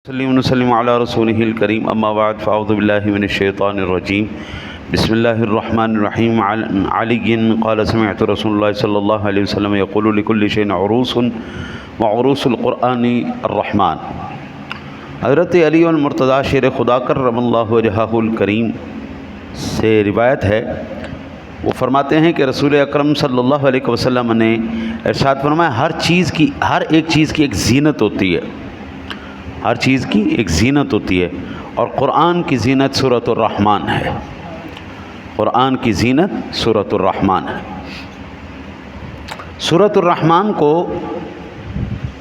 وسلم علی رسولہ الکریم اما بعد فاعوذ باللہ من الشیطان الرجیم بسم اللہ الرحمن الرحیم علی قال سمعت رسول اللہ صلی اللہ علیہ وسلم یقول لکل شیء عروس وعروس القرآن الرحمن۔ حضرت علی المرتضیٰ شیر خدا کرم اللہ وجہہ الکریم سے روایت ہے، وہ فرماتے ہیں کہ رسول اکرم صلی اللہ علیہ وسلم نے ارشاد فرمایا ہر ایک چیز کی ایک زینت ہوتی ہے، ہر چیز کی ایک زینت ہوتی ہے، اور قرآن کی زینت سورۃ الرحمن ہے۔ قرآن کی زینت سورۃ الرحمن ہے۔ سورۃ الرحمن کو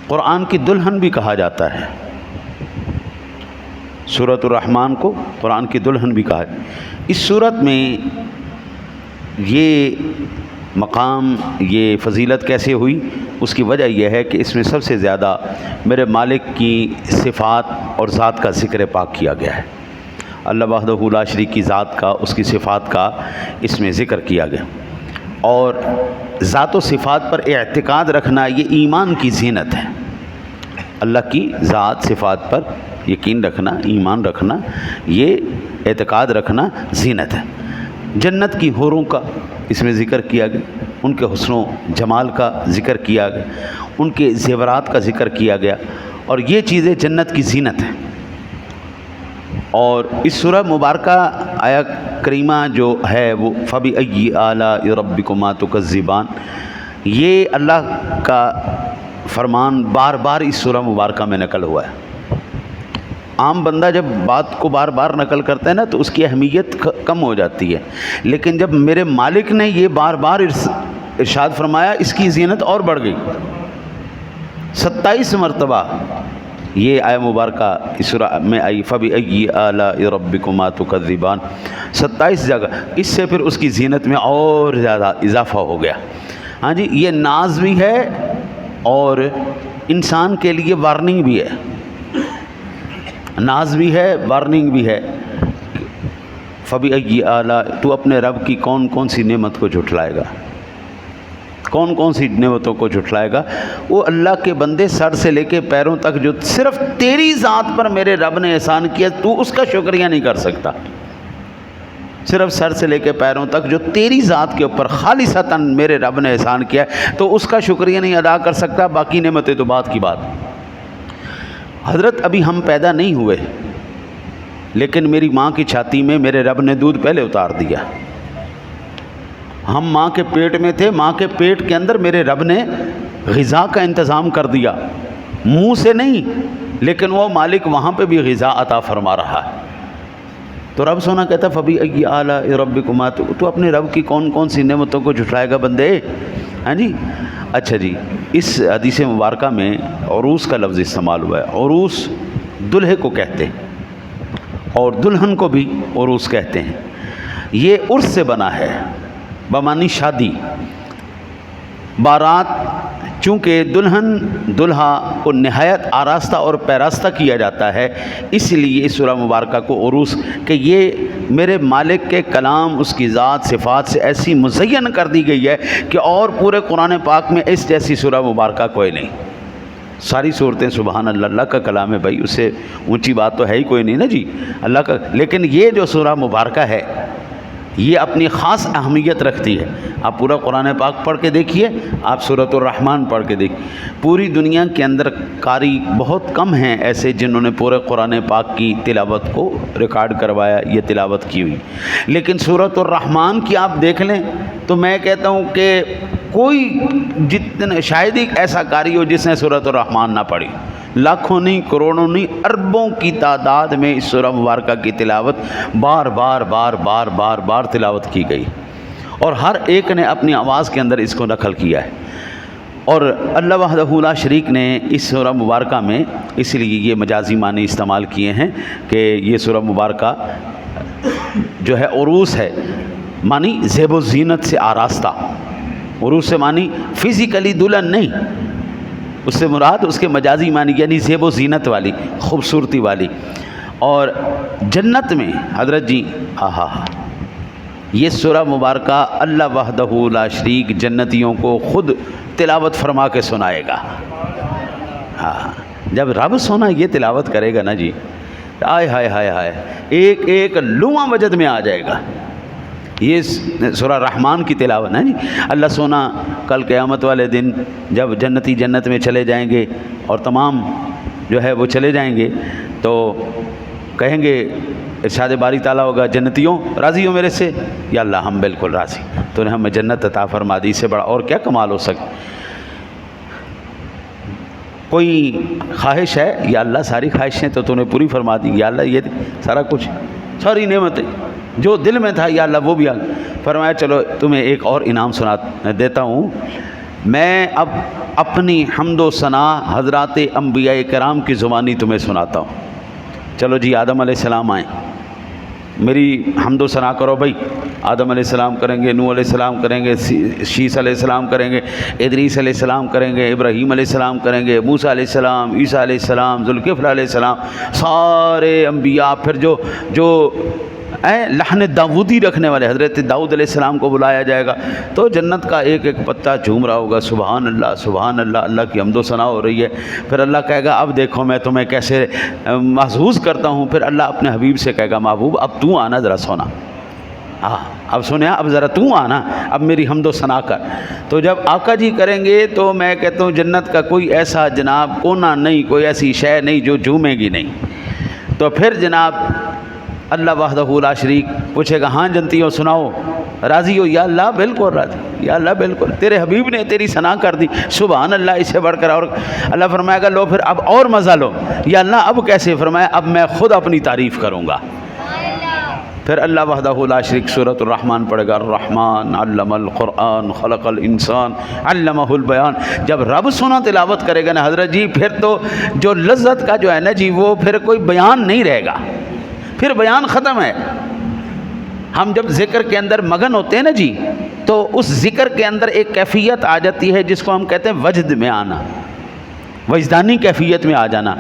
قرآن کی دلہن بھی کہا جاتا ہے۔ سورۃ الرحمن کو قرآن کی دلہن بھی کہا ہے۔ اس سورت میں یہ مقام، یہ فضیلت کیسے ہوئی؟ اس کی وجہ یہ ہے کہ اس میں سب سے زیادہ میرے مالک کی صفات اور ذات کا ذکر پاک کیا گیا ہے۔ اللہ وحدہ لا شریک کی ذات کا، اس کی صفات کا اس میں ذکر کیا گیا، اور ذات و صفات پر اعتقاد رکھنا یہ ایمان کی زینت ہے۔ اللہ کی ذات صفات پر یقین رکھنا، ایمان رکھنا، یہ اعتقاد رکھنا زینت ہے۔ جنت کی حوروں کا اس میں ذکر کیا گیا، ان کے حسن و جمال کا ذکر کیا گیا، ان کے زیورات کا ذکر کیا گیا، اور یہ چیزیں جنت کی زینت ہیں۔ اور اس سورہ مبارکہ آیہ کریمہ جو ہے وہ فَبِأَيِّ آلَاءِ رَبِّكُمَا تُكَذِّبَانِ، یہ اللہ کا فرمان بار بار اس سورہ مبارکہ میں نقل ہوا ہے۔ عام بندہ جب بات کو بار بار نقل کرتا ہے نا تو اس کی اہمیت کم ہو جاتی ہے، لیکن جب میرے مالک نے یہ بار بار ارشاد فرمایا، اس کی زینت اور بڑھ گئی۔ 27 مرتبہ یہ آیہ مبارکہ اس سورہ میں آئی، فَبِأَيِّ آلَاءِ رَبِّكُمَا تُكَذِّبَانِ، 27 جگہ۔ اس سے پھر اس کی زینت میں اور زیادہ اضافہ ہو گیا۔ ہاں جی، یہ ناز بھی ہے اور انسان کے لیے وارننگ بھی ہے، ناز بھی ہے، وارننگ بھی ہے۔ فَبِأَيِّ آلَاءِ، تو اپنے رب کی کون کون سی نعمت کو جھٹلائے گا، کون کون سی نعمتوں کو جھٹلائے گا؟ وہ اللہ کے بندے سر سے لے کے پیروں تک جو صرف تیری ذات پر میرے رب نے احسان کیا، تو اس کا شکریہ نہیں کر سکتا۔ صرف سر سے لے کے پیروں تک جو تیری ذات کے اوپر خالصتاً میرے رب نے احسان کیا تو اس کا شکریہ نہیں ادا کر سکتا، باقی نعمتیں تو بات کی بات۔ حضرت ابھی ہم پیدا نہیں ہوئے، لیکن میری ماں کی چھاتی میں میرے رب نے دودھ پہلے اتار دیا۔ ہم ماں کے پیٹ میں تھے، ماں کے پیٹ کے اندر میرے رب نے غذا کا انتظام کر دیا، منہ سے نہیں، لیکن وہ مالک وہاں پہ بھی غذا عطا فرما رہا ہے۔ تو رب سونا کہتا ہے فَبِأَيِّ آلَاءِ رَبِّكُمَا، تو اپنے رب کی کون کون سی نعمتوں کو جھٹلائے گا بندے؟ ہاں جی، اچھا جی، اس حدیث مبارکہ میں عروس کا لفظ استعمال ہوا ہے۔ عروس دلہے کو کہتے ہیں، اور دلہن کو بھی عروس کہتے ہیں۔ یہ عرس سے بنا ہے، بمعنی شادی، بارات۔ چونکہ دلہن دلہا کو نہایت آراستہ اور پیراستہ کیا جاتا ہے، اس لیے اس سورہ مبارکہ کو عروس، کہ یہ میرے مالک کے کلام، اس کی ذات صفات سے ایسی مزین کر دی گئی ہے کہ اور پورے قرآن پاک میں اس جیسی سورہ مبارکہ کوئی نہیں۔ ساری صورتیں سبحان اللہ، اللہ کا کلام ہے بھائی، اس سے اونچی بات تو ہے ہی کوئی نہیں نا جی، اللہ کا۔ لیکن یہ جو سورہ مبارکہ ہے یہ اپنی خاص اہمیت رکھتی ہے۔ آپ پورا قرآن پاک پڑھ کے دیکھیے، آپ سورۃ الرحمن پڑھ کے دیکھیے۔ پوری دنیا کے اندر قاری بہت کم ہیں ایسے جنہوں نے پورے قرآن پاک کی تلاوت کو ریکارڈ کروایا، یہ تلاوت کی ہوئی، لیکن سورۃ الرحمن کی آپ دیکھ لیں تو میں کہتا ہوں کہ کوئی جتنا شاید ہی ایسا قاری ہو جس نے سورۃ الرحمن نہ پڑھی۔ لاکھوں نہیں، کروڑوں نہیں، اربوں کی تعداد میں اس سورہ مبارکہ کی تلاوت بار بار بار بار بار بار تلاوت کی گئی، اور ہر ایک نے اپنی آواز کے اندر اس کو نقل کیا ہے۔ اور اللہ وحدہ لا شریک نے اس سورہ مبارکہ میں اس لیے یہ مجازی معنی استعمال کیے ہیں کہ یہ سورہ مبارکہ جو ہے عروس ہے، معنی زیب و زینت سے آراستہ۔ عروس سے معنی فزیکلی دلہن نہیں، اس سے مراد اس کے مجازی معنی یعنی زیب و زینت والی، خوبصورتی والی۔ اور جنت میں حضرت جی یہ سورہ مبارکہ اللہ وحدہ لا شریک جنتیوں کو خود تلاوت فرما کے سنائے گا۔ ہاں، جب رب سونا یہ تلاوت کرے گا نا جی، آئے ہائے ہائے ہائے، ایک ایک لوحہ وجد میں آ جائے گا۔ یہ سورہ رحمان کی تلاوت ہے جی۔ اللہ سونا کل قیامت والے دن جب جنتی جنت میں چلے جائیں گے اور تمام جو ہے وہ چلے جائیں گے تو کہیں گے، ارشاد باری تعالیٰ ہوگا، جنتیوں راضی ہو میرے سے؟ یا اللہ ہم بالکل راضی، تو نے ہمیں جنت عطا فرما دی، اس سے بڑا اور کیا کمال ہو سکے؟ کوئی خواہش ہے؟ یا اللہ ساری خواہشیں تو نے پوری فرما دی، یا اللہ یہ سارا کچھ، ساری نعمتیں جو دل میں تھا یا اللہ وہ بھی آ فرمایا چلو تمہیں ایک اور انعام دیتا ہوں، میں اب اپنی حمد و ثنا حضرات انبیاء کرام کی زبانی تمہیں سناتا ہوں۔ چلو جی آدم علیہ السلام آئیں، میری حمد و ثنا کرو بھائی۔ آدم علیہ السلام کریں گے، نوح علیہ السلام کریں گے، شیس علیہ السلام کریں گے، ادریس علیہ السلام کریں گے، ابراہیم علیہ السلام کریں گے، موسیٰ علیہ السلام، عیسیٰ علیہ السلام، ذوالکفل علیہ السلام، سارے انبیاء، پھر جو لحن داودی رکھنے والے حضرت داؤد علیہ السلام کو بلایا جائے گا، تو جنت کا ایک ایک پتا جھوم رہا ہوگا، سبحان اللہ سبحان اللہ، اللہ کی حمد و ثنا ہو رہی ہے۔ پھر اللہ کہے گا اب دیکھو میں تمہیں کیسے محظوظ کرتا ہوں۔ پھر اللہ اپنے حبیب سے کہے گا محبوب اب تو آنا ذرا سونا، اب سنیا، اب ذرا تو آنا، اب میری حمد و ثنا کر۔ تو جب آقا جی کریں گے تو میں کہتا ہوں جنت کا کوئی ایسا جناب کونا نہیں، کوئی ایسی شے نہیں جو جھومے گی نہیں۔ تو پھر جناب اللہ وحدہ لا شریک پوچھے گا ہاں جنتیوں سناؤ، راضی ہو؟ یا اللہ بالکل راضی، یا اللہ بالکل، تیرے حبیب نے تیری ثنا کر دی، سبحان اللہ، اس سے بڑھ کر اور اللہ فرمائے گا لو پھر اب اور مزہ لو۔ یا اللہ اب کیسے؟ فرمایا اب میں خود اپنی تعریف کروں گا۔ پھر اللہ وحدہ لا شریک سورۃ الرحمن پڑھے گا، الرحمن علم القرآن خلق الانسان علمہ البیان۔ جب رب سونا تلاوت کرے گا نا حضرت جی، پھر تو جو لذت کا جو ہے نا جی وہ پھر کوئی بیان نہیں رہے گا، پھر بیان ختم ہے۔ ہم جب ذکر کے اندر مگن ہوتے ہیں نا جی، تو اس ذکر کے اندر ایک کیفیت آ جاتی ہے جس کو ہم کہتے ہیں وجد میں آنا، وجدانی کیفیت میں آ جانا۔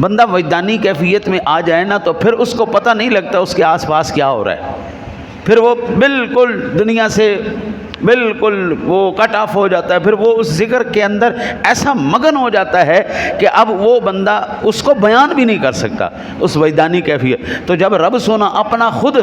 بندہ وجدانی کیفیت میں آ جائے نا تو پھر اس کو پتہ نہیں لگتا اس کے آس پاس کیا ہو رہا ہے، پھر وہ بالکل دنیا سے بالکل وہ کٹ آف ہو جاتا ہے، پھر وہ اس ذکر کے اندر ایسا مگن ہو جاتا ہے کہ اب وہ بندہ اس کو بیان بھی نہیں کر سکتا، اس وجدانی کیفیت۔ تو جب رب سونا اپنا خود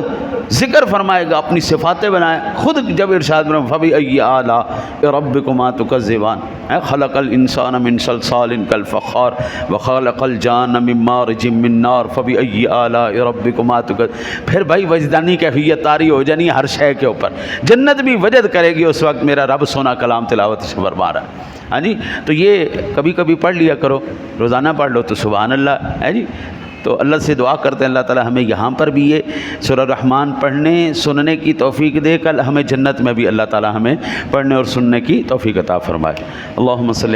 ذکر فرمائے گا، اپنی صفاتیں بنائے خود، جب ارشاد فرمائے فَبِأَيِّ آلَاءِ رَبِّكُمَا تُكَذِّبَانِ خَلَقَ الْإِنسَانَ مِنْ صَلْصَالٍ كَالْفَخَّارِ وَخَلَقَ الْجَانَّ مِنْ مَارِجٍ مِنْ نَارٍ فَبِأَيِّ آلَاءِ رَبِّكُمَا تُكَذِّبَانِ۔ پھر بھائی وجدانی کیفیت طاری ہو جانی ہر شے کے اوپر، جنت بھی وجد کرے گی اس وقت میرا رب سونا کلام تلاوت سے فرما رہا ہے۔ ہاں جی، تو یہ کبھی کبھی پڑھ لیا کرو، روزانہ پڑھ لو تو سبحان اللہ ہے جی۔ تو اللہ سے دعا کرتے ہیں اللہ تعالی ہمیں یہاں پر بھی یہ سورہ رحمان پڑھنے سننے کی توفیق دے، کل ہمیں جنت میں بھی اللہ تعالی ہمیں پڑھنے اور سننے کی توفیق عطا فرمائے۔ اللہم صلی